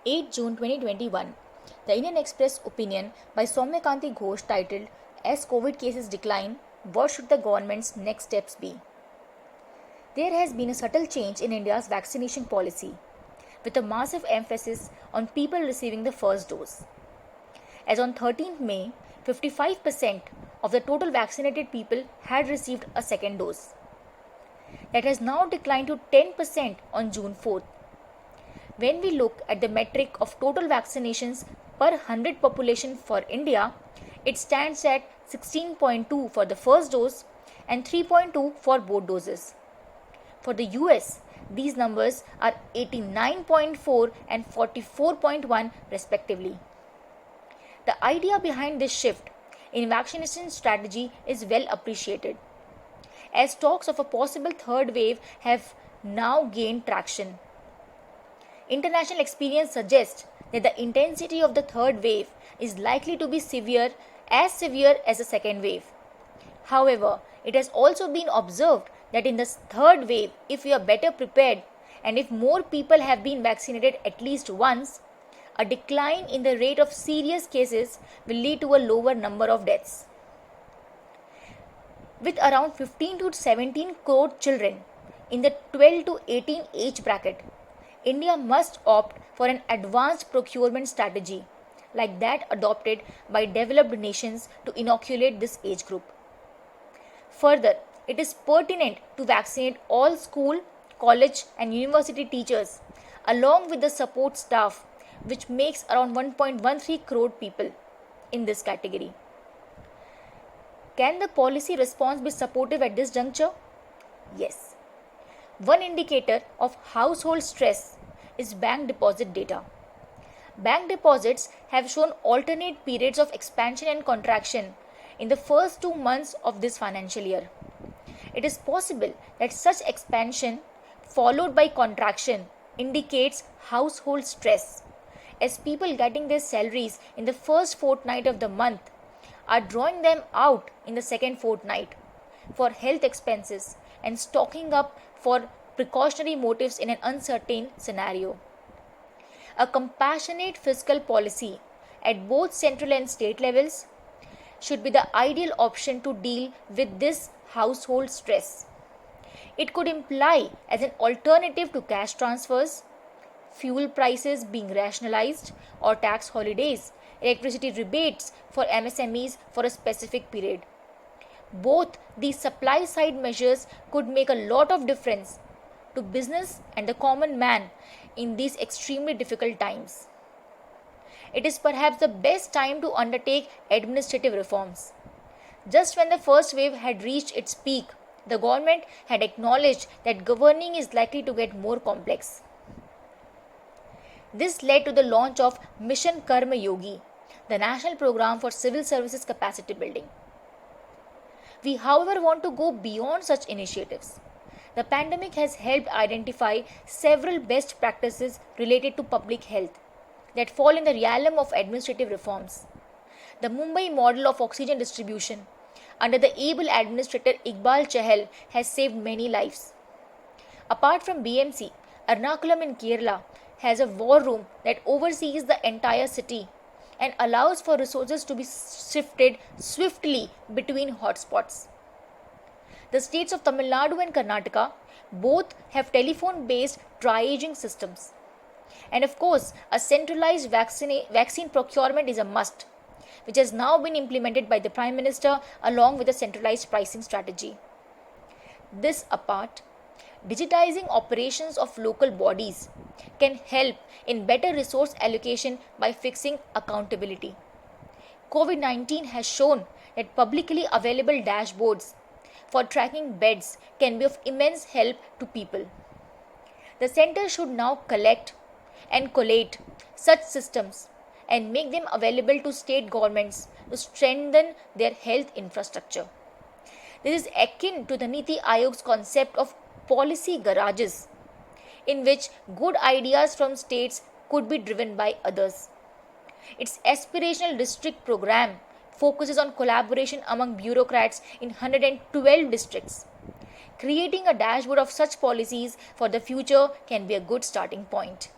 8 June 2021, the Indian Express opinion by Soumyakanti Ghosh titled As COVID cases decline, what should the government's next steps be? There has been a subtle change in India's vaccination policy, with a massive emphasis on people receiving the first dose. As on 13th May, 55% of the total vaccinated people had received a second dose. That has now declined to 10% on June 4th. When we look at the metric of total vaccinations per 100 population for India, it stands at 16.2 for the first dose and 3.2 for both doses. For the US, these numbers are 89.4 and 44.1 respectively. The idea behind this shift in vaccination strategy is well appreciated, as talks of a possible third wave have now gained traction. International experience suggests that the intensity of the third wave is likely to be severe as the second wave. However, it has also been observed that in the third wave, if we are better prepared and if more people have been vaccinated at least once, a decline in the rate of serious cases will lead to a lower number of deaths. With around 15 to 17 crore children in the 12 to 18 age bracket, India must opt for an advanced procurement strategy like that adopted by developed nations to inoculate this age group. Further, it is pertinent to vaccinate all school, college and university teachers along with the support staff, which makes around 1.13 crore people in this category. Can the policy response be supportive at this juncture? Yes. One indicator of household stress is bank deposit data. Bank deposits have shown alternate periods of expansion and contraction in the first 2 months of this financial year. It is possible that such expansion followed by contraction indicates household stress, as people getting their salaries in the first fortnight of the month are drawing them out in the second fortnight for health expenses and stocking up for precautionary motives in an uncertain scenario. A compassionate fiscal policy at both central and state levels should be the ideal option to deal with this household stress. It could imply as an alternative to cash transfers, fuel prices being rationalized, or tax holidays, electricity rebates for MSMEs for a specific period. Both these supply side measures could make a lot of difference to business and the common man in these extremely difficult times. It is perhaps the best time to undertake administrative reforms. Just when the first wave had reached its peak, the government had acknowledged that governing is likely to get more complex. This led to the launch of Mission Karma Yogi, the national program for civil services capacity building. We, however, want to go beyond such initiatives. The pandemic has helped identify several best practices related to public health that fall in the realm of administrative reforms. The Mumbai model of oxygen distribution under the able administrator Iqbal Chahal has saved many lives. Apart from BMC, Ernakulam in Kerala has a war room that oversees the entire city and allows for resources to be shifted swiftly between hotspots. The states of Tamil Nadu and Karnataka both have telephone-based triaging systems. And of course, a centralized vaccine procurement is a must, which has now been implemented by the Prime Minister along with a centralized pricing strategy. This apart, digitizing operations of local bodies can help in better resource allocation by fixing accountability. COVID-19 has shown that publicly available dashboards for tracking beds can be of immense help to people. The center should now collect and collate such systems and make them available to state governments to strengthen their health infrastructure. This is akin to the Niti Aayog's concept of policy garages, in which good ideas from states could be driven by others. Its aspirational district program focuses on collaboration among bureaucrats in 112 districts. Creating a dashboard of such policies for the future can be a good starting point.